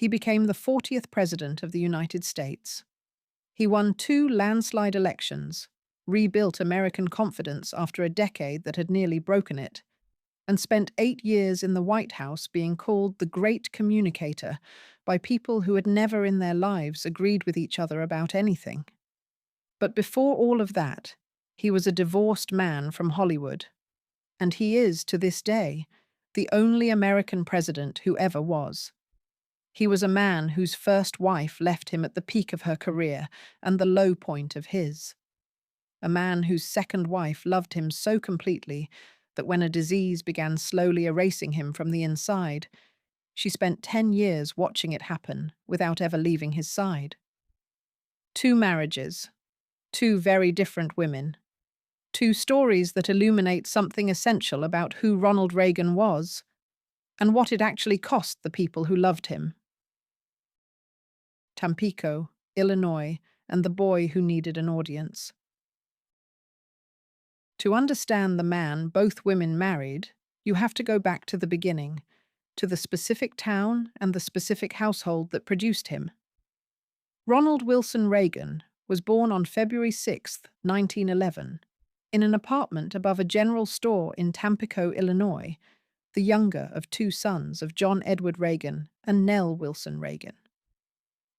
he became the 40th President of the United States. He won two landslide elections, rebuilt American confidence after a decade that had nearly broken it, and spent 8 years in the White House being called the Great Communicator by people who had never in their lives agreed with each other about anything. But before all of that, he was a divorced man from Hollywood, and he is, to this day, the only American president who ever was. He was a man whose first wife left him at the peak of her career and the low point of his. A man whose second wife loved him so completely that when a disease began slowly erasing him from the inside, she spent 10 years watching it happen without ever leaving his side. Two marriages, two very different women, two stories that illuminate something essential about who Ronald Reagan was and what it actually cost the people who loved him. Tampico, Illinois, and the boy who needed an audience. To understand the man both women married, you have to go back to the beginning, to the specific town and the specific household that produced him. Ronald Wilson Reagan was born on February 6, 1911, in an apartment above a general store in Tampico, Illinois, the younger of two sons of John Edward Reagan and Nell Wilson Reagan.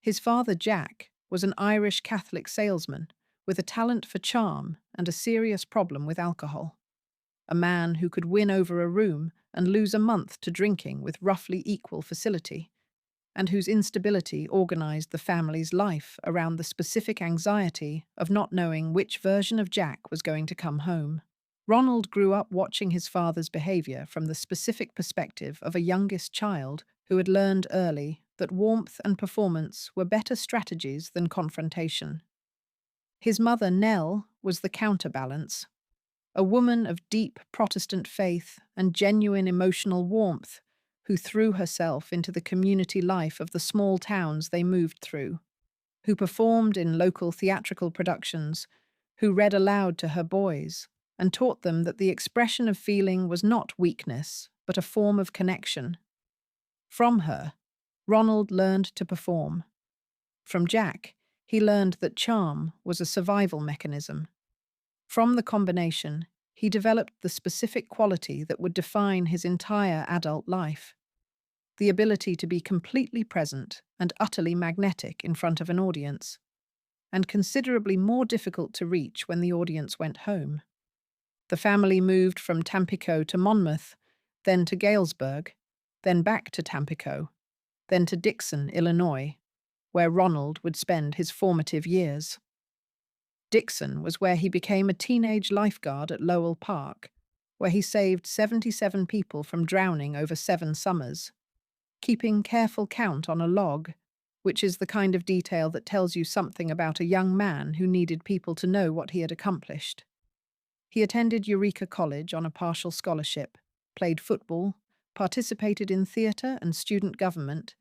His father, Jack, was an Irish Catholic salesman with a talent for charm and a serious problem with alcohol. A man who could win over a room and lose a month to drinking with roughly equal facility, and whose instability organized the family's life around the specific anxiety of not knowing which version of Jack was going to come home. Ronald grew up watching his father's behavior from the specific perspective of a youngest child who had learned early that warmth and performance were better strategies than confrontation. His mother, Nell, was the counterbalance, a woman of deep Protestant faith and genuine emotional warmth who threw herself into the community life of the small towns they moved through, who performed in local theatrical productions, who read aloud to her boys and taught them that the expression of feeling was not weakness, but a form of connection. From her, Ronald learned to perform. From Jack, he learned that charm was a survival mechanism. From the combination, he developed the specific quality that would define his entire adult life: the ability to be completely present and utterly magnetic in front of an audience, and considerably more difficult to reach when the audience went home. The family moved from Tampico to Monmouth, then to Galesburg, then back to Tampico, then to Dixon, Illinois, where Ronald would spend his formative years. Dixon was where he became a teenage lifeguard at Lowell Park, where he saved 77 people from drowning over 7 summers, keeping careful count on a log, which is the kind of detail that tells you something about a young man who needed people to know what he had accomplished. He attended Eureka College on a partial scholarship, played football, participated in theatre and student government,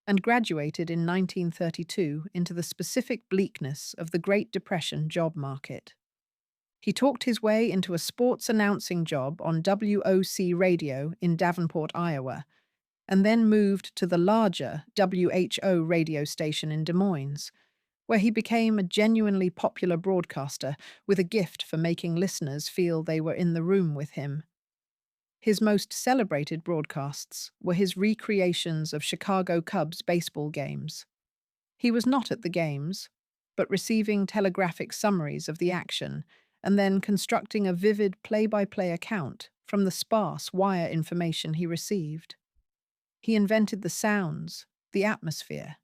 and graduated in 1932 into the specific bleakness of the Great Depression job market. He talked his way into a sports announcing job on WOC radio in Davenport, Iowa, and then moved to the larger WHO radio station in Des Moines, where he became a genuinely popular broadcaster with a gift for making listeners feel they were in the room with him. His most celebrated broadcasts were his recreations of Chicago Cubs baseball games. He was not at the games, but receiving telegraphic summaries of the action and then constructing a vivid play-by-play account from the sparse wire information he received. He invented the sounds, the atmosphere,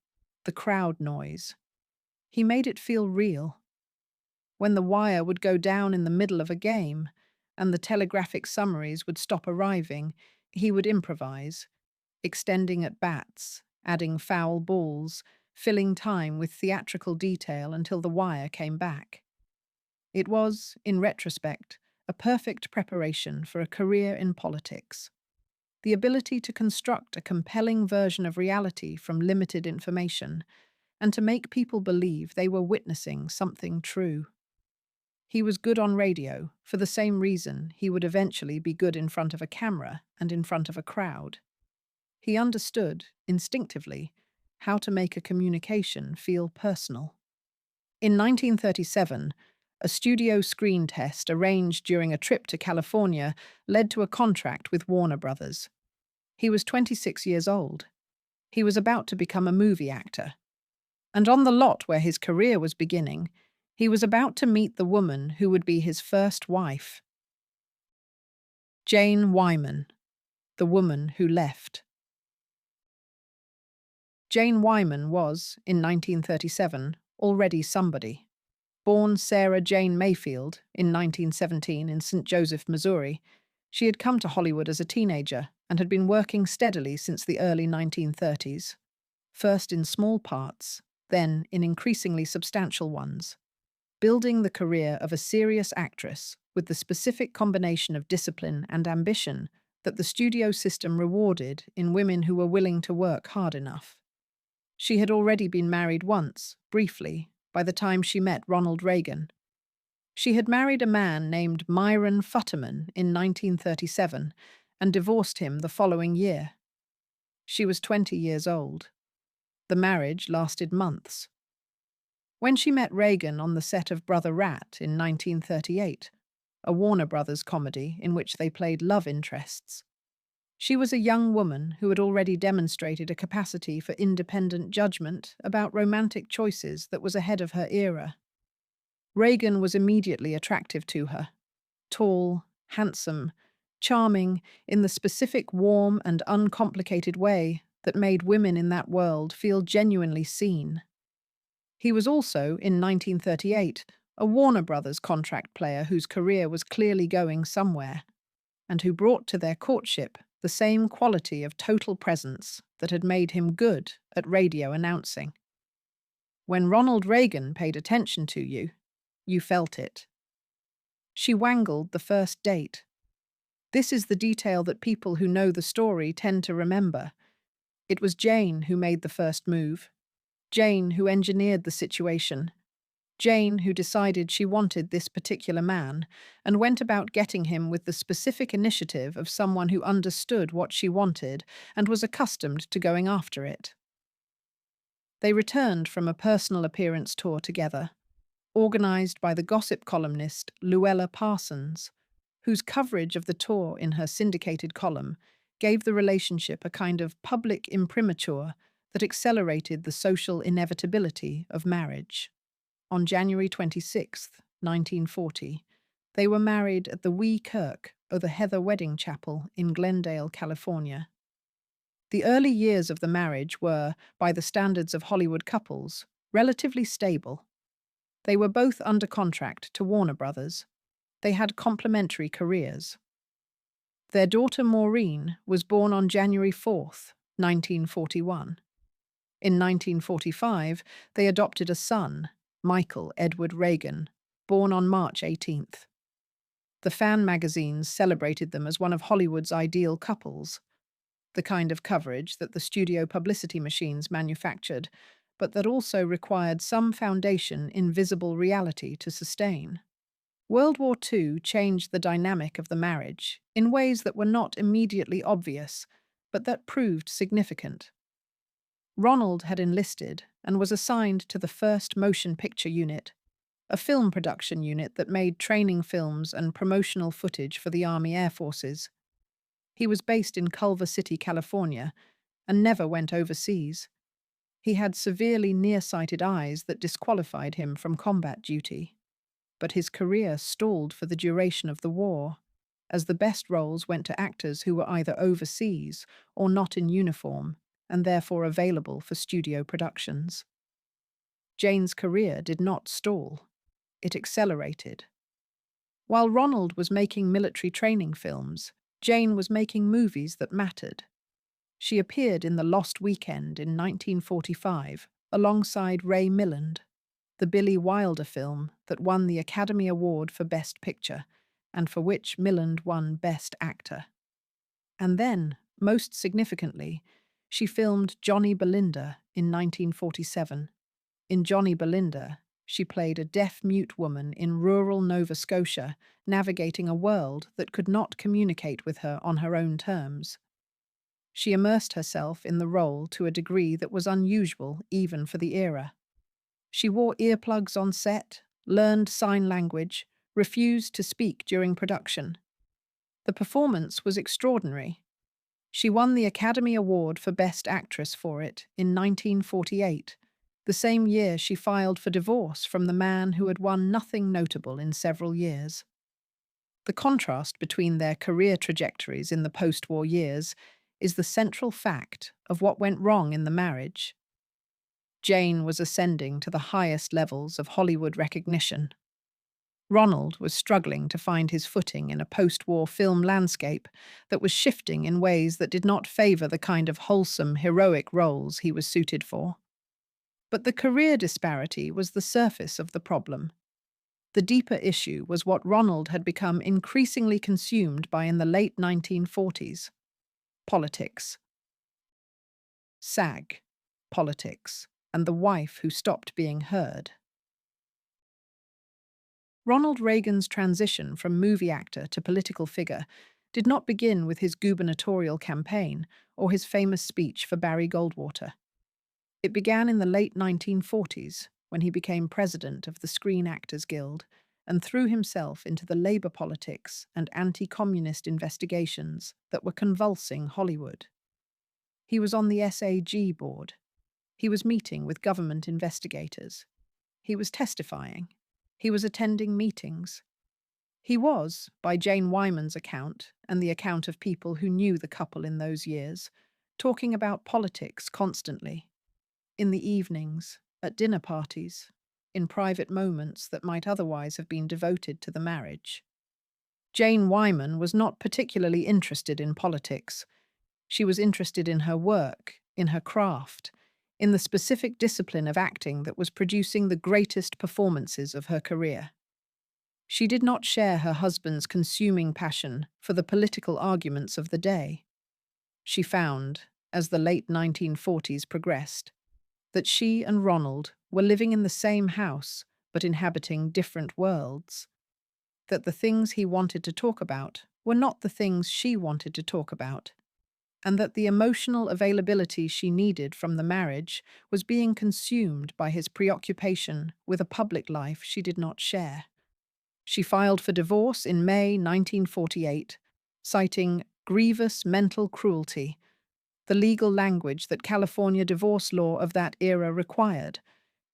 the crowd noise. He made it feel real. When the wire would go down in the middle of a game, and the telegraphic summaries would stop arriving, he would improvise, extending at bats, adding foul balls, filling time with theatrical detail until the wire came back. It was, in retrospect, a perfect preparation for a career in politics. The ability to construct a compelling version of reality from limited information, and to make people believe they were witnessing something true. He was good on radio for the same reason he would eventually be good in front of a camera and in front of a crowd. He understood, instinctively, how to make a communication feel personal. In 1937, a studio screen test arranged during a trip to California led to a contract with Warner Brothers. He was 26 years old. He was about to become a movie actor. And on the lot where his career was beginning, he was about to meet the woman who would be his first wife. Jane Wyman, the woman who left. Jane Wyman was, in 1937, already somebody. Born Sarah Jane Mayfield in 1917 in St. Joseph, Missouri, she had come to Hollywood as a teenager and had been working steadily since the early 1930s, first in small parts, then in increasingly substantial ones, building the career of a serious actress with the specific combination of discipline and ambition that the studio system rewarded in women who were willing to work hard enough. She had already been married once, briefly, by the time she met Ronald Reagan. She had married a man named Myron Futterman in 1937 and divorced him the following year. She was 20 years old. The marriage lasted months. When she met Reagan on the set of Brother Rat in 1938, a Warner Brothers comedy in which they played love interests, she was a young woman who had already demonstrated a capacity for independent judgment about romantic choices that was ahead of her era. Reagan was immediately attractive to her. Tall, handsome, charming in the specific warm and uncomplicated way that made women in that world feel genuinely seen. He was also, in 1938, a Warner Brothers contract player whose career was clearly going somewhere, and who brought to their courtship the same quality of total presence that had made him good at radio announcing. When Ronald Reagan paid attention to you, you felt it. She wangled the first date. This is the detail that people who know the story tend to remember. It was Jane who made the first move. Jane who engineered the situation. Jane who decided she wanted this particular man and went about getting him with the specific initiative of someone who understood what she wanted and was accustomed to going after it. They returned from a personal appearance tour together, organized by the gossip columnist Luella Parsons, whose coverage of the tour in her syndicated column gave the relationship a kind of public imprimatur that accelerated the social inevitability of marriage. On January 26, 1940, they were married at the Wee Kirk, or the Heather Wedding Chapel in Glendale, California. The early years of the marriage were, by the standards of Hollywood couples, relatively stable. They were both under contract to Warner Brothers. They had complementary careers. Their daughter Maureen was born on January 4th, 1941. In 1945, they adopted a son, Michael Edward Reagan, born on March 18th. The fan magazines celebrated them as one of Hollywood's ideal couples, the kind of coverage that the studio publicity machines manufactured, but that also required some foundation in visible reality to sustain. World War II changed the dynamic of the marriage in ways that were not immediately obvious, but that proved significant. Ronald had enlisted and was assigned to the 1st Motion Picture Unit, a film production unit that made training films and promotional footage for the Army Air Forces. He was based in Culver City, California, and never went overseas. He had severely nearsighted eyes that disqualified him from combat duty. But his career stalled for the duration of the war, as the best roles went to actors who were either overseas or not in uniform, and therefore available for studio productions. Jane's career did not stall. It accelerated. While Ronald was making military training films, Jane was making movies that mattered. She appeared in The Lost Weekend in 1945 alongside Ray Milland, the Billy Wilder film that won the Academy Award for Best Picture and for which Milland won Best Actor. And then, most significantly, she filmed Johnny Belinda in 1947. In Johnny Belinda, she played a deaf-mute woman in rural Nova Scotia, navigating a world that could not communicate with her on her own terms. She immersed herself in the role to a degree that was unusual even for the era. She wore earplugs on set, learned sign language, refused to speak during production. The performance was extraordinary. She won the Academy Award for Best Actress for it in 1948, the same year she filed for divorce from the man who had won nothing notable in several years. The contrast between their career trajectories in the post-war years is the central fact of what went wrong in the marriage. Jane was ascending to the highest levels of Hollywood recognition. Ronald was struggling to find his footing in a post-war film landscape that was shifting in ways that did not favor the kind of wholesome, heroic roles he was suited for. But the career disparity was the surface of the problem. The deeper issue was what Ronald had become increasingly consumed by in the late 1940s: politics. SAG, politics, and the wife who stopped being heard. Ronald Reagan's transition from movie actor to political figure did not begin with his gubernatorial campaign or his famous speech for Barry Goldwater. It began in the late 1940s when he became president of the Screen Actors Guild and threw himself into the labor politics and anti-communist investigations that were convulsing Hollywood. He was on the SAG board. He was meeting with government investigators. He was testifying. He was attending meetings. He was, by Jane Wyman's account, and the account of people who knew the couple in those years, talking about politics constantly. In the evenings, at dinner parties, in private moments that might otherwise have been devoted to the marriage. Jane Wyman was not particularly interested in politics. She was interested in her work, in her craft, in the specific discipline of acting that was producing the greatest performances of her career. She did not share her husband's consuming passion for the political arguments of the day. She found, as the late 1940s progressed, that she and Ronald were living in the same house but inhabiting different worlds, that the things he wanted to talk about were not the things she wanted to talk about, and that the emotional availability she needed from the marriage was being consumed by his preoccupation with a public life she did not share. She filed for divorce in May 1948, citing grievous mental cruelty, the legal language that California divorce law of that era required,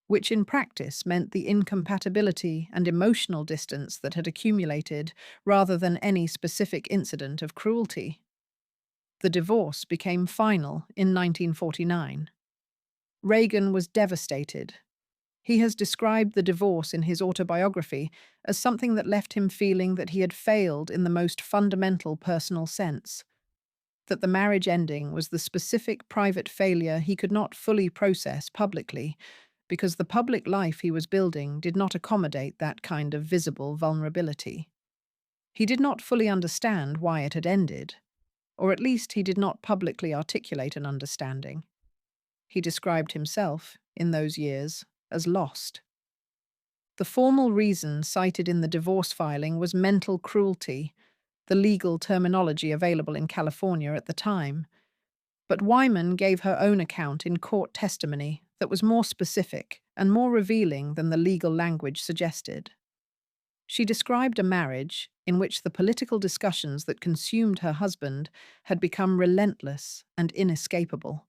which in practice meant the incompatibility and emotional distance that had accumulated rather than any specific incident of cruelty. The divorce became final in 1949. Reagan was devastated. He has described the divorce in his autobiography as something that left him feeling that he had failed in the most fundamental personal sense, that the marriage ending was the specific private failure he could not fully process publicly because the public life he was building did not accommodate that kind of visible vulnerability. He did not fully understand why it had ended, or at least he did not publicly articulate an understanding. He described himself, in those years, as lost. The formal reason cited in the divorce filing was mental cruelty, the legal terminology available in California at the time. But Wyman gave her own account in court testimony that was more specific and more revealing than the legal language suggested. She described a marriage in which the political discussions that consumed her husband had become relentless and inescapable,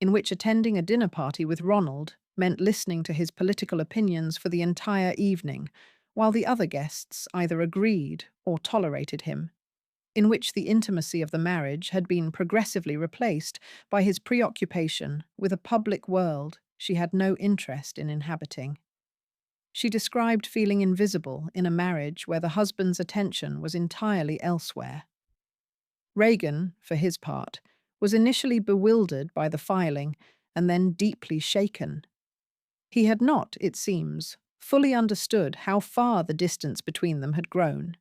in which attending a dinner party with Ronald meant listening to his political opinions for the entire evening, while the other guests either agreed or tolerated him, in which the intimacy of the marriage had been progressively replaced by his preoccupation with a public world she had no interest in inhabiting. She described feeling invisible in a marriage where the husband's attention was entirely elsewhere. Reagan, for his part, was initially bewildered by the filing and then deeply shaken. He had not, it seems, fully understood how far the distance between them had grown.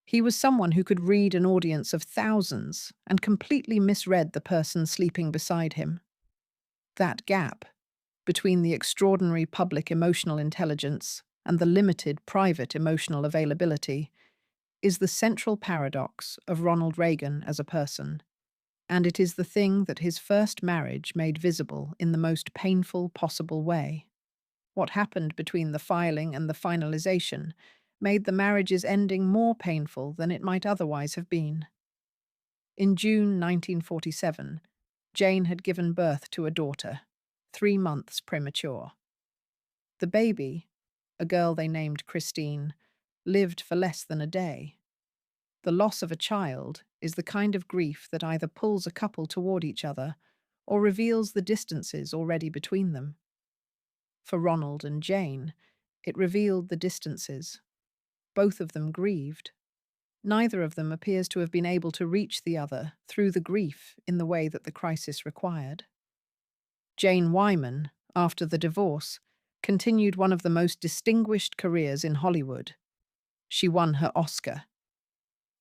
He was someone who could read an audience of thousands and completely misread the person sleeping beside him. That gap, between the extraordinary public emotional intelligence and the limited private emotional availability, is the central paradox of Ronald Reagan as a person. and it is the thing that his first marriage made visible in the most painful possible way. What happened between the filing and the finalization made the marriage's ending more painful than it might otherwise have been. In June 1947, Jane had given birth to a daughter, 3 months premature. The baby, a girl they named Christine, lived for less than a day. The loss of a child is the kind of grief that either pulls a couple toward each other or reveals the distances already between them. For Ronald and Jane, it revealed the distances. Both of them grieved. Neither of them appears to have been able to reach the other through the grief in the way that the crisis required. Jane Wyman, after the divorce, continued one of the most distinguished careers in Hollywood. She won her Oscar.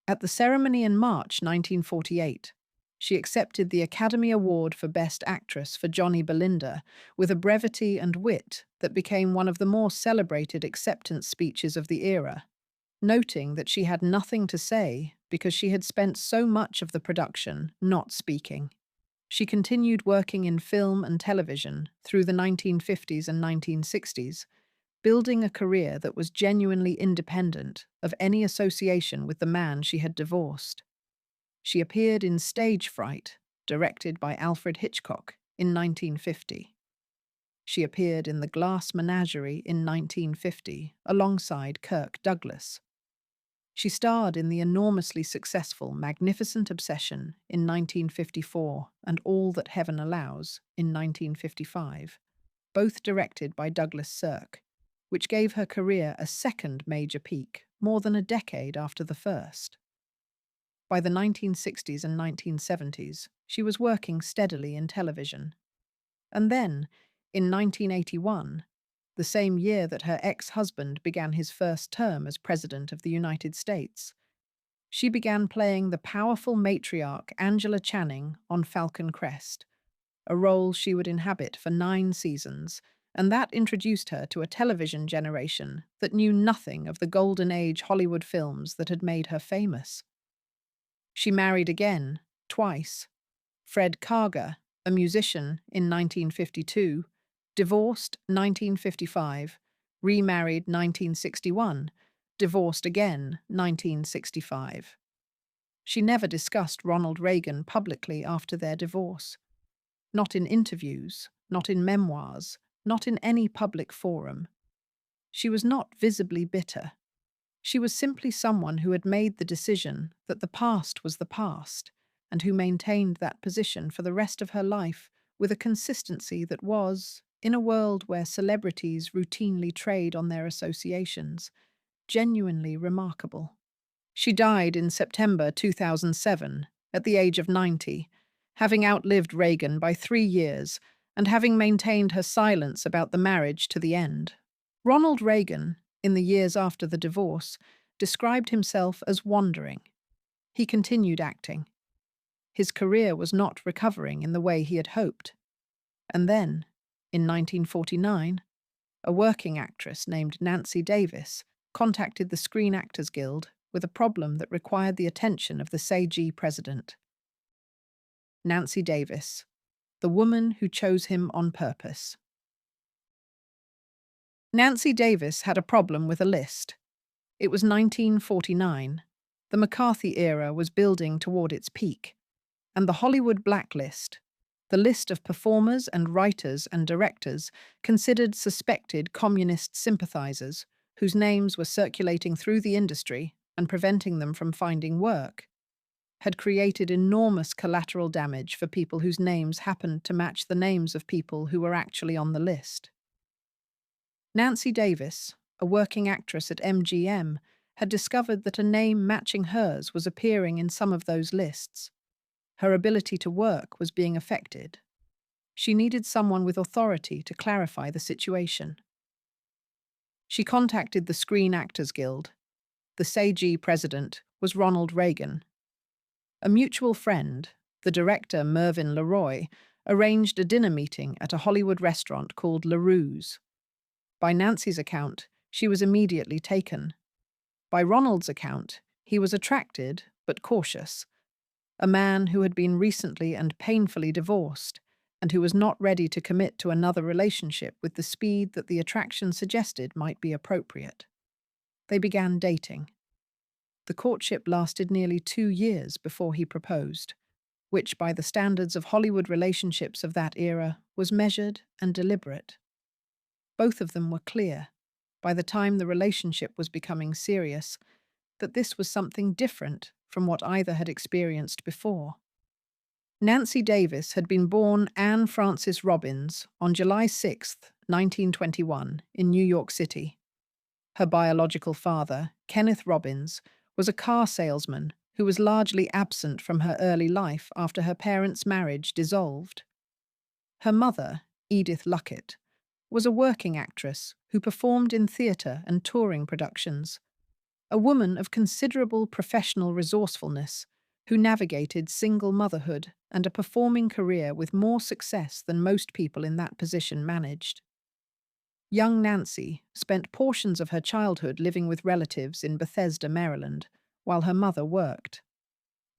At the ceremony in March 1948, she accepted the Academy Award for Best Actress for Johnny Belinda with a brevity and wit that became one of the more celebrated acceptance speeches of the era, noting that she had nothing to say because she had spent so much of the production not speaking. She continued working in film and television through the 1950s and 1960s, building a career that was genuinely independent of any association with the man she had divorced. She appeared in Stage Fright, directed by Alfred Hitchcock, in 1950. She appeared in The Glass Menagerie in 1950, alongside Kirk Douglas. She starred in the enormously successful Magnificent Obsession in 1954 and All That Heaven Allows in 1955, both directed by Douglas Sirk, which gave her career a second major peak, more than a decade after the first. By the 1960s and 1970s, she was working steadily in television. And then, in 1981, the same year that her ex-husband began his first term as President of the United States, she began playing the powerful matriarch Angela Channing on Falcon Crest, a role she would inhabit for 9 seasons, and that introduced her to a television generation that knew nothing of the golden age Hollywood films that had made her famous. She married again, twice. Fred Karger, a musician, in 1952, divorced 1955, remarried 1961, divorced again 1965. She never discussed Ronald Reagan publicly after their divorce. Not in interviews, not in memoirs, not in any public forum. She was not visibly bitter. She was simply someone who had made the decision that the past was the past, and who maintained that position for the rest of her life with a consistency that was, in a world where celebrities routinely trade on their associations, genuinely remarkable. She died in September 2007, at the age of 90, having outlived Reagan by 3 years and having maintained her silence about the marriage to the end. Ronald Reagan, in the years after the divorce, described himself as wandering. He continued acting. His career was not recovering in the way he had hoped. And then, in 1949, a working actress named Nancy Davis contacted the Screen Actors Guild with a problem that required the attention of the SAG president. Nancy Davis, the woman who chose him on purpose. Nancy Davis had a problem with a list. It was 1949. The McCarthy era was building toward its peak, and the Hollywood blacklist, the list of performers and writers and directors considered suspected communist sympathizers whose names were circulating through the industry and preventing them from finding work, had created enormous collateral damage for people whose names happened to match the names of people who were actually on the list. Nancy Davis, a working actress at MGM, had discovered that a name matching hers was appearing in some of those lists. Her ability to work was being affected. She needed someone with authority to clarify the situation. She contacted the Screen Actors Guild. The SAG president was Ronald Reagan. A mutual friend, the director Mervyn LeRoy, arranged a dinner meeting at a Hollywood restaurant called LaRue's. By Nancy's account, she was immediately taken. By Ronald's account, he was attracted but cautious. a man who had been recently and painfully divorced, and who was not ready to commit to another relationship with the speed that the attraction suggested might be appropriate. They began dating. The courtship lasted nearly 2 years before he proposed, which, by the standards of Hollywood relationships of that era, was measured and deliberate. Both of them were clear, by the time the relationship was becoming serious, that this was something different from what either had experienced before. Nancy Davis had been born Anne Frances Robbins on July 6, 1921, in New York City. Her biological father, Kenneth Robbins, was a car salesman who was largely absent from her early life after her parents' marriage dissolved. Her mother, Edith Luckett, was a working actress who performed in theatre and touring productions, a woman of considerable professional resourcefulness who navigated single motherhood and a performing career with more success than most people in that position managed. Young Nancy spent portions of her childhood living with relatives in Bethesda, Maryland, while her mother worked.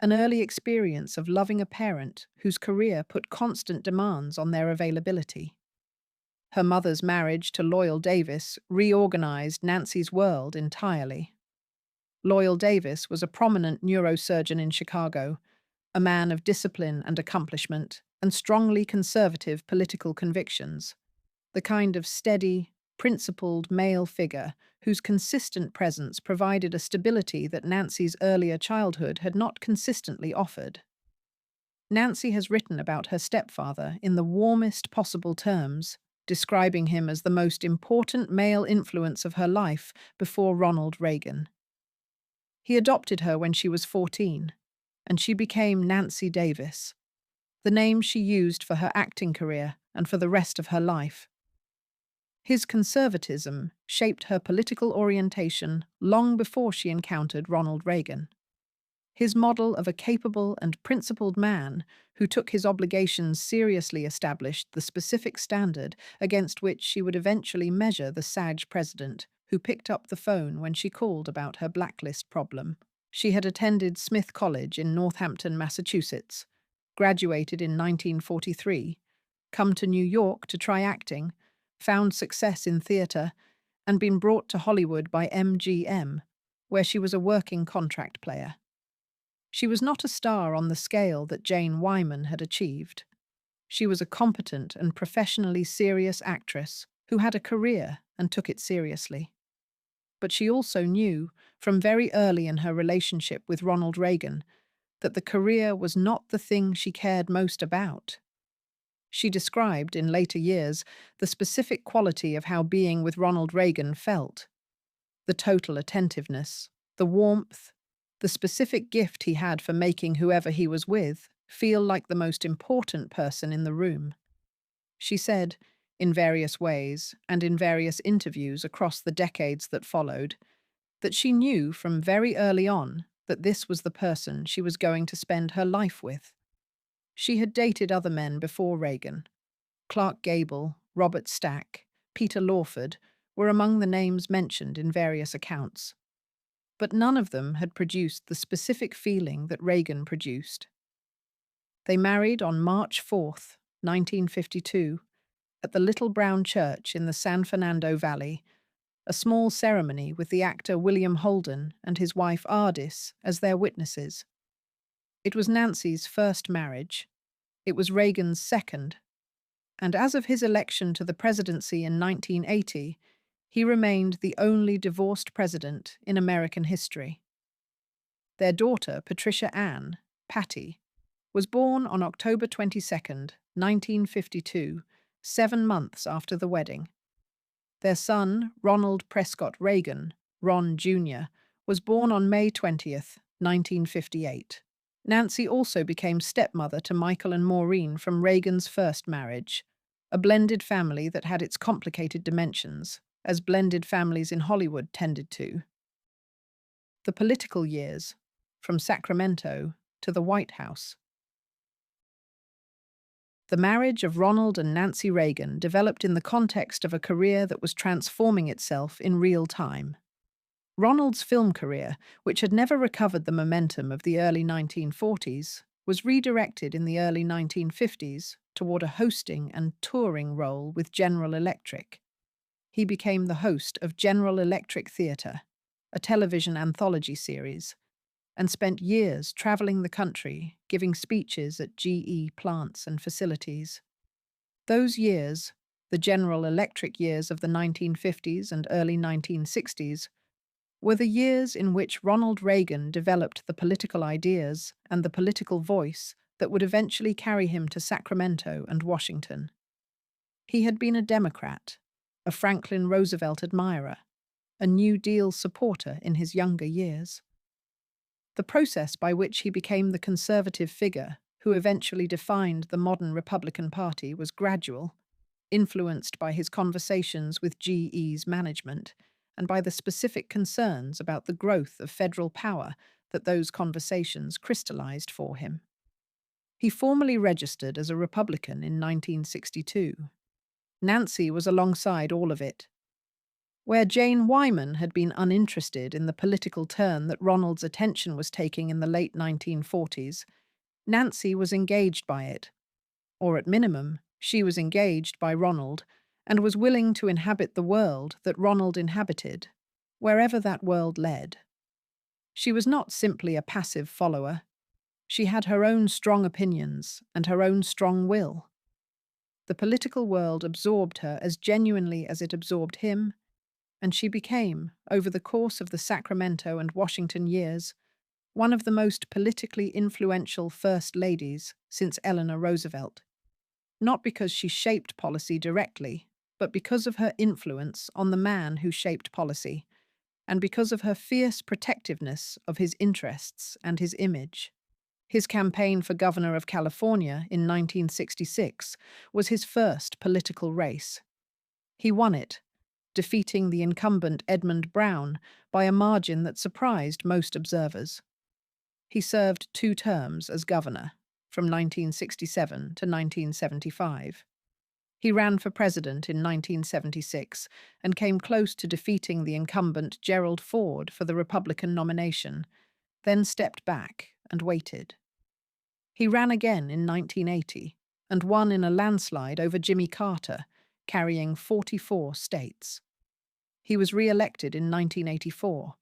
An early experience of loving a parent whose career put constant demands on their availability. Her mother's marriage to Loyal Davis reorganized Nancy's world entirely. Loyal Davis was a prominent neurosurgeon in Chicago, a man of discipline and accomplishment, and strongly conservative political convictions, the kind of steady, principled male figure whose consistent presence provided a stability that Nancy's earlier childhood had not consistently offered. Nancy has written about her stepfather in the warmest possible terms, describing him as the most important male influence of her life before Ronald Reagan. He adopted her when she was 14, and she became Nancy Davis, the name she used for her acting career and for the rest of her life. His conservatism shaped her political orientation long before she encountered Ronald Reagan. His model of a capable and principled man who took his obligations seriously established the specific standard against which she would eventually measure the SAG president who picked up the phone when she called about her blacklist problem. She had attended Smith College in Northampton, Massachusetts, graduated in 1943, come to New York to try acting, found success in theatre, and been brought to Hollywood by MGM, where she was a working contract player. She was not a star on the scale that Jane Wyman had achieved. She was a competent and professionally serious actress who had a career and took it seriously. But she also knew, from very early in her relationship with Ronald Reagan, that the career was not the thing she cared most about. She described, in later years, the specific quality of how being with Ronald Reagan felt. The total attentiveness, the warmth, the specific gift he had for making whoever he was with feel like the most important person in the room. She said, in various ways and in various interviews across the decades that followed, that she knew from very early on that this was the person she was going to spend her life with. She had dated other men before Reagan. Clark Gable, Robert Stack, Peter Lawford were among the names mentioned in various accounts. But none of them had produced the specific feeling that Reagan produced. They married on March 4th, 1952, at the Little Brown Church in the San Fernando Valley, a small ceremony with the actor William Holden and his wife Ardis as their witnesses. It was Nancy's first marriage. It was Reagan's second. And as of his election to the presidency in 1980, he remained the only divorced president in American history. Their daughter, Patricia Ann, Patty, was born on October 22nd, 1952, 7 months after the wedding. Their son, Ronald Prescott Reagan, Ron Jr., was born on May 20th, 1958. Nancy also became stepmother to Michael and Maureen from Reagan's first marriage, a blended family that had its complicated dimensions, as blended families in Hollywood tended to. The political years, from Sacramento to the White House. The marriage of Ronald and Nancy Reagan developed in the context of a career that was transforming itself in real time. Ronald's film career, which had never recovered the momentum of the early 1940s, was redirected in the early 1950s toward a hosting and touring role with General Electric. He became the host of General Electric Theatre, a television anthology series, and spent years traveling the country, giving speeches at GE plants and facilities. Those years, the General Electric years of the 1950s and early 1960s, were the years in which Ronald Reagan developed the political ideas and the political voice that would eventually carry him to Sacramento and Washington. He had been a Democrat, a Franklin Roosevelt admirer, a New Deal supporter in his younger years. The process by which he became the conservative figure who eventually defined the modern Republican Party was gradual, influenced by his conversations with GE's management and by the specific concerns about the growth of federal power that those conversations crystallized for him. He formally registered as a Republican in 1962. Nancy was alongside all of it. Where Jane Wyman had been uninterested in the political turn that Ronald's attention was taking in the late 1940s, Nancy was engaged by it. Or at minimum, she was engaged by Ronald and was willing to inhabit the world that Ronald inhabited, wherever that world led. She was not simply a passive follower. She had her own strong opinions and her own strong will. The political world absorbed her as genuinely as it absorbed him, and she became, over the course of the Sacramento and Washington years, one of the most politically influential first ladies since Eleanor Roosevelt. Not because she shaped policy directly, but because of her influence on the man who shaped policy, and because of her fierce protectiveness of his interests and his image. His campaign for governor of California in 1966 was his first political race. He won it, defeating the incumbent Edmund Brown by a margin that surprised most observers. He served 2 terms as governor, from 1967 to 1975. He ran for president in 1976 and came close to defeating the incumbent Gerald Ford for the Republican nomination, then stepped back and waited. He ran again in 1980 and won in a landslide over Jimmy Carter, carrying 44 states. He was re-elected in 1984,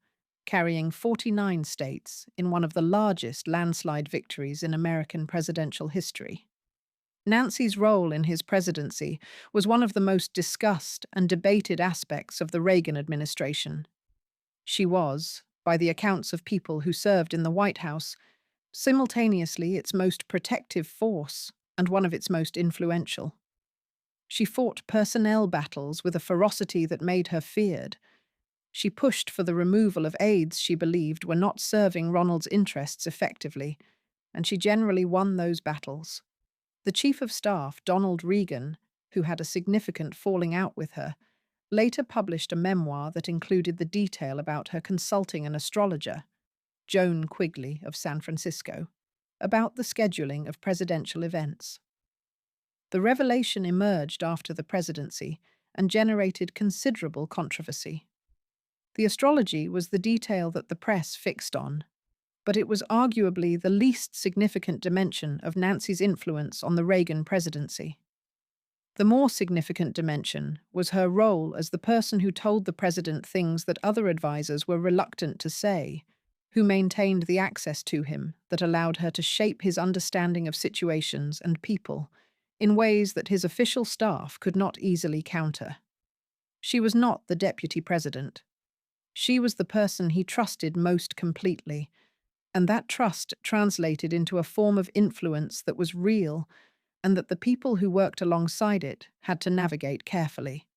carrying 49 states in one of the largest landslide victories in American presidential history. Nancy's role in his presidency was one of the most discussed and debated aspects of the Reagan administration. She was, by the accounts of people who served in the White House, simultaneously its most protective force and one of its most influential. She fought personnel battles with a ferocity that made her feared. She pushed for the removal of aides she believed were not serving Ronald's interests effectively, and she generally won those battles. The Chief of Staff, Ronald Reagan, who had a significant falling out with her, later published a memoir that included the detail about her consulting an astrologer, Joan Quigley of San Francisco, about the scheduling of presidential events. The revelation emerged after the presidency and generated considerable controversy. The astrology was the detail that the press fixed on, but it was arguably the least significant dimension of Nancy's influence on the Reagan presidency. The more significant dimension was her role as the person who told the president things that other advisors were reluctant to say, who maintained the access to him that allowed her to shape his understanding of situations and people in ways that his official staff could not easily counter. She was not the deputy president. She was the person he trusted most completely, and that trust translated into a form of influence that was real and that the people who worked alongside it had to navigate carefully.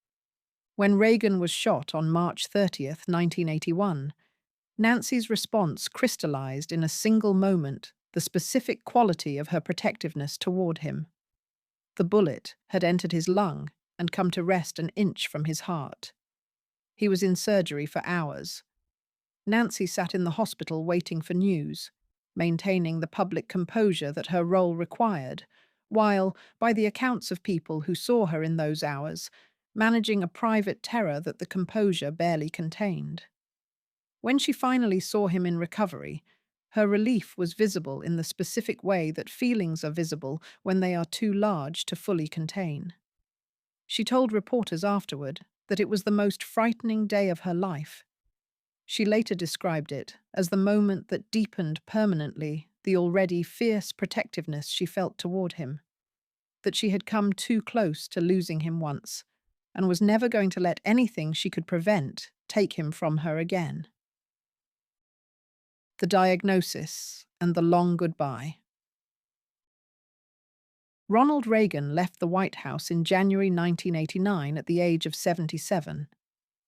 When Reagan was shot on March 30th, 1981, Nancy's response crystallized in a single moment the specific quality of her protectiveness toward him. The bullet had entered his lung and come to rest an inch from his heart. He was in surgery for hours. Nancy sat in the hospital waiting for news, maintaining the public composure that her role required, while, by the accounts of people who saw her in those hours, managing a private terror that the composure barely contained. When she finally saw him in recovery, her relief was visible in the specific way that feelings are visible when they are too large to fully contain. She told reporters afterward that it was the most frightening day of her life. She later described it as the moment that deepened permanently the already fierce protectiveness she felt toward him, that she had come too close to losing him once, and was never going to let anything she could prevent take him from her again. The diagnosis and the long goodbye. Ronald Reagan left the White House in January 1989 at the age of 77,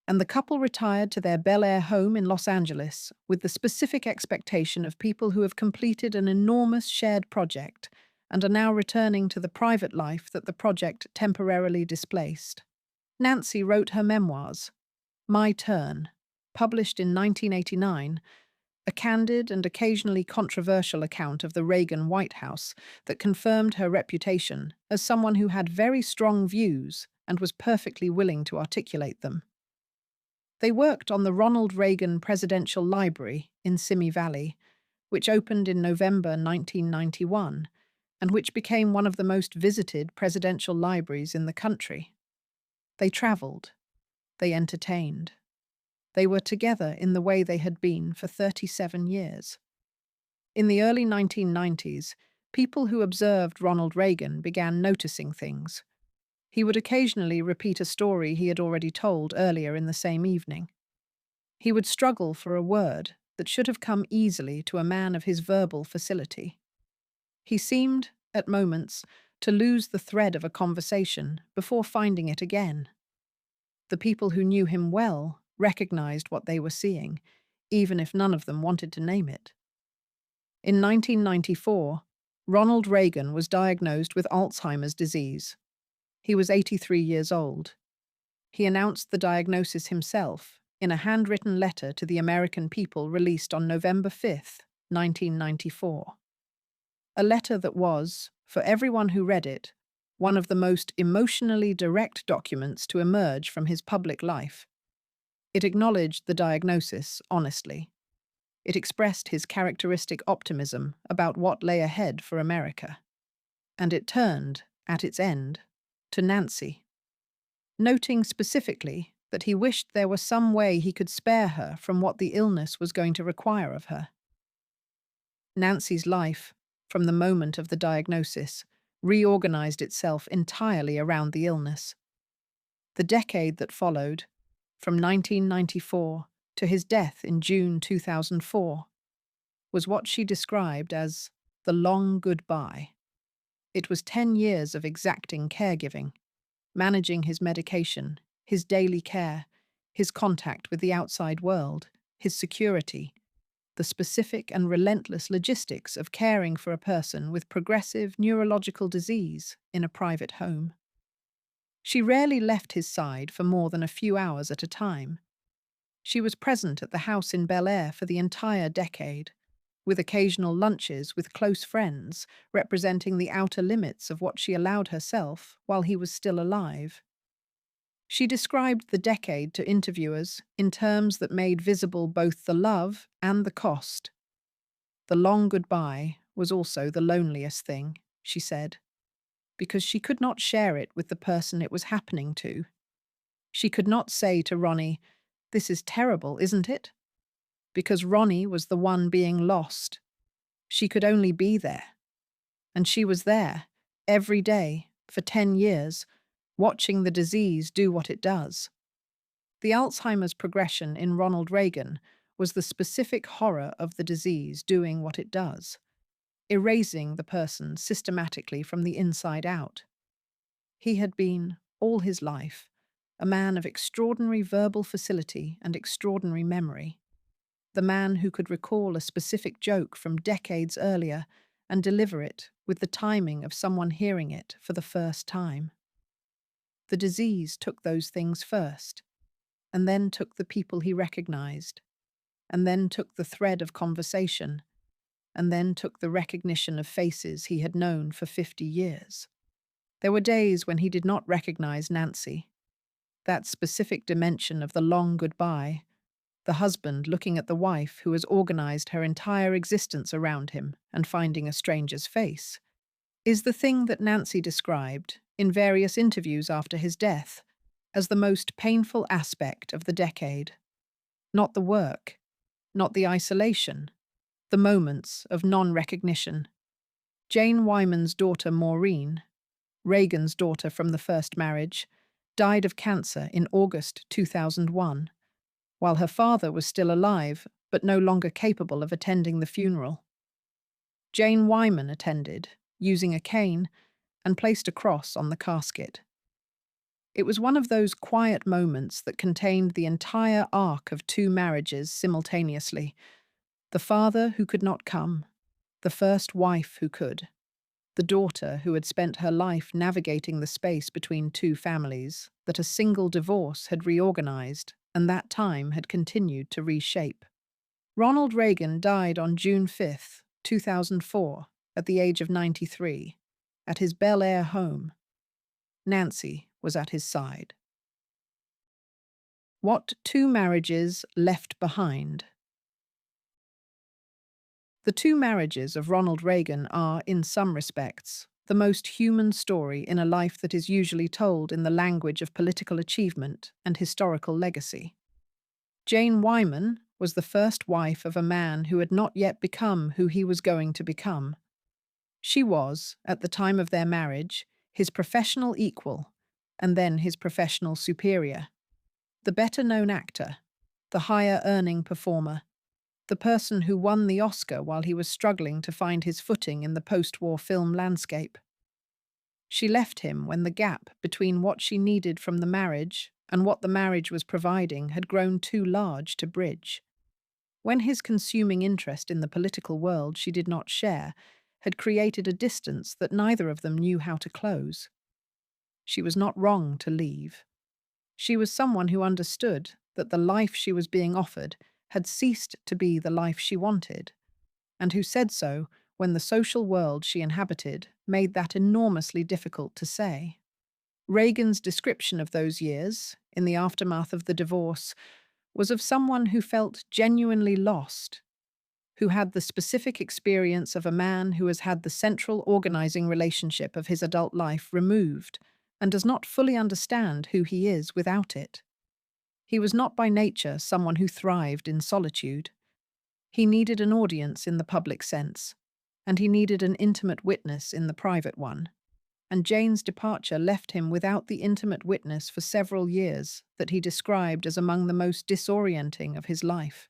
and the couple retired to their Bel Air home in Los Angeles with the specific expectation of people who have completed an enormous shared project and are now returning to the private life that the project temporarily displaced. Nancy wrote her memoirs, My Turn, published in 1989, a candid and occasionally controversial account of the Reagan White House that confirmed her reputation as someone who had very strong views and was perfectly willing to articulate them. They worked on the Ronald Reagan Presidential Library in Simi Valley, which opened in November 1991 and which became one of the most visited presidential libraries in the country. They traveled. They entertained. They were together in the way they had been for 37 years. In the early 1990s, people who observed Ronald Reagan began noticing things. He would occasionally repeat a story he had already told earlier in the same evening. He would struggle for a word that should have come easily to a man of his verbal facility. He seemed, at moments, to lose the thread of a conversation before finding it again. The people who knew him well recognized what they were seeing, even if none of them wanted to name it. In 1994, Ronald Reagan was diagnosed with Alzheimer's disease. He was 83 years old. He announced the diagnosis himself in a handwritten letter to the American people released on November 5, 1994. A letter that was, for everyone who read it, one of the most emotionally direct documents to emerge from his public life. It acknowledged the diagnosis honestly. It expressed his characteristic optimism about what lay ahead for America. And it turned, at its end, to Nancy, noting specifically that he wished there were some way he could spare her from what the illness was going to require of her. Nancy's life, from the moment of the diagnosis, reorganized itself entirely around the illness. The decade that followed, from 1994 to his death in June 2004, was what she described as the long goodbye. It was 10 years of exacting caregiving, managing his medication, his daily care, his contact with the outside world, his security, the specific and relentless logistics of caring for a person with progressive neurological disease in a private home. She rarely left his side for more than a few hours at a time. She was present at the house in Bel Air for the entire decade, with occasional lunches with close friends representing the outer limits of what she allowed herself while he was still alive. She described the decade to interviewers in terms that made visible both the love and the cost. The long goodbye was also the loneliest thing, she said, because she could not share it with the person it was happening to. She could not say to Ronnie, "This is terrible, isn't it?" Because Ronnie was the one being lost. She could only be there. And she was there, every day, for 10 years, watching the disease do what it does. The Alzheimer's progression in Ronald Reagan was the specific horror of the disease doing what it does, erasing the person systematically from the inside out. He had been, all his life, a man of extraordinary verbal facility and extraordinary memory. The man who could recall a specific joke from decades earlier and deliver it with the timing of someone hearing it for the first time. The disease took those things first, and then took the people he recognized, and then took the thread of conversation, and then took the recognition of faces he had known for 50 years. There were days when he did not recognize Nancy, that specific dimension of the long goodbye, the husband looking at the wife who has organized her entire existence around him and finding a stranger's face, is the thing that Nancy described in various interviews after his death as the most painful aspect of the decade. Not the work, not the isolation, the moments of non-recognition. Jane Wyman's daughter Maureen, Reagan's daughter from the first marriage, died of cancer in August 2001, while her father was still alive but no longer capable of attending the funeral. Jane Wyman attended, using a cane, and placed a cross on the casket. It was one of those quiet moments that contained the entire arc of two marriages simultaneously: the father who could not come, the first wife who could, the daughter who had spent her life navigating the space between two families that a single divorce had reorganized and that time had continued to reshape. Ronald Reagan died on June 5, 2004, at the age of 93, at his Bel Air home. Nancy was at his side. What two marriages left behind? The two marriages of Ronald Reagan are, in some respects, the most human story in a life that is usually told in the language of political achievement and historical legacy. Jane Wyman was the first wife of a man who had not yet become who he was going to become. She was, at the time of their marriage, his professional equal, and then his professional superior, the better-known actor, the higher-earning performer, the person who won the Oscar while he was struggling to find his footing in the post-war film landscape. She left him when the gap between what she needed from the marriage and what the marriage was providing had grown too large to bridge. When his consuming interest in the political world she did not share had created a distance that neither of them knew how to close. She was not wrong to leave. She was someone who understood that the life she was being offered had ceased to be the life she wanted, and who said so when the social world she inhabited made that enormously difficult to say. Reagan's description of those years, in the aftermath of the divorce, was of someone who felt genuinely lost, who had the specific experience of a man who has had the central organizing relationship of his adult life removed and does not fully understand who he is without it. He was not by nature someone who thrived in solitude. He needed an audience in the public sense, and he needed an intimate witness in the private one. And Jane's departure left him without the intimate witness for several years that he described as among the most disorienting of his life.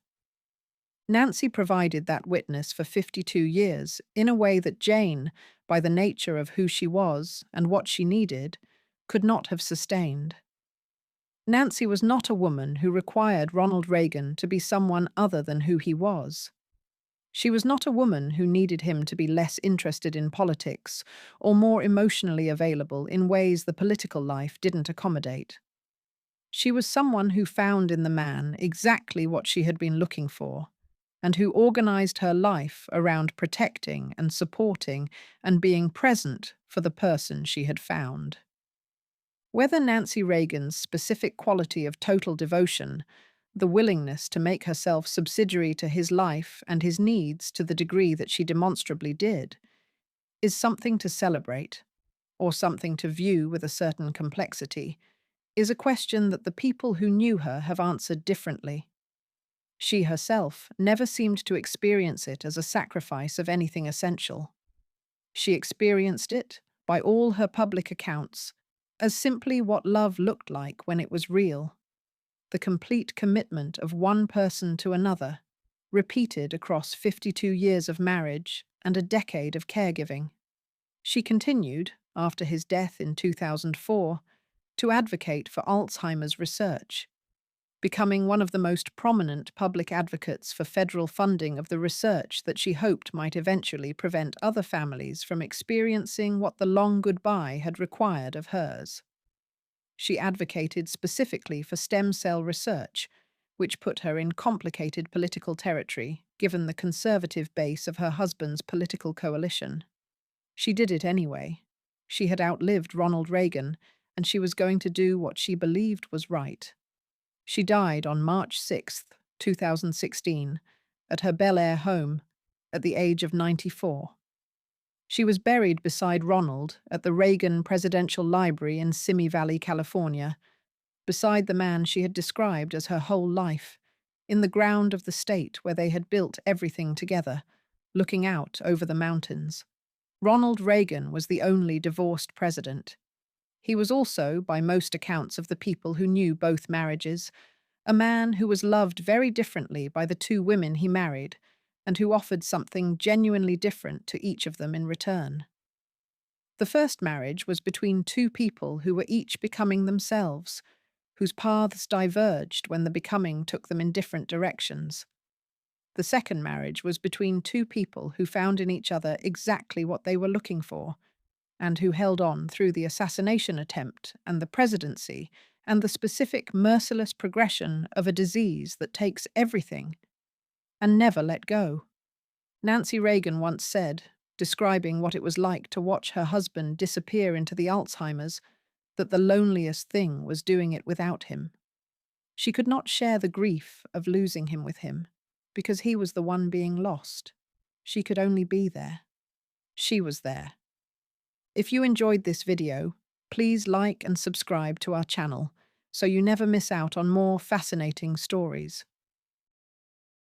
Nancy provided that witness for 52 years in a way that Jane, by the nature of who she was and what she needed, could not have sustained. Nancy was not a woman who required Ronald Reagan to be someone other than who he was. She was not a woman who needed him to be less interested in politics or more emotionally available in ways the political life didn't accommodate. She was someone who found in the man exactly what she had been looking for, and who organized her life around protecting and supporting and being present for the person she had found. Whether Nancy Reagan's specific quality of total devotion, the willingness to make herself subsidiary to his life and his needs to the degree that she demonstrably did, is something to celebrate, or something to view with a certain complexity, is a question that the people who knew her have answered differently. She herself never seemed to experience it as a sacrifice of anything essential. She experienced it, by all her public accounts, as simply what love looked like when it was real. The complete commitment of one person to another, repeated across 52 years of marriage and a decade of caregiving. She continued, after his death in 2004, to advocate for Alzheimer's research, becoming one of the most prominent public advocates for federal funding of the research that she hoped might eventually prevent other families from experiencing what the long goodbye had required of hers. She advocated specifically for stem cell research, which put her in complicated political territory given the conservative base of her husband's political coalition. She did it anyway. She had outlived Ronald Reagan, and she was going to do what she believed was right. She died on March 6, 2016, at her Bel Air home at the age of 94. She was buried beside Ronald at the Reagan Presidential Library in Simi Valley, California, beside the man she had described as her whole life, in the ground of the state where they had built everything together, looking out over the mountains. Ronald Reagan was the only divorced president. He was also, by most accounts of the people who knew both marriages, a man who was loved very differently by the two women he married, and who offered something genuinely different to each of them in return. The first marriage was between two people who were each becoming themselves, whose paths diverged when the becoming took them in different directions. The second marriage was between two people who found in each other exactly what they were looking for, and who held on through the assassination attempt and the presidency and the specific merciless progression of a disease that takes everything and never let go. Nancy Reagan once said, describing what it was like to watch her husband disappear into the Alzheimer's, that the loneliest thing was doing it without him. She could not share the grief of losing him with him, because he was the one being lost. She could only be there. She was there. If you enjoyed this video, please like and subscribe to our channel so you never miss out on more fascinating stories.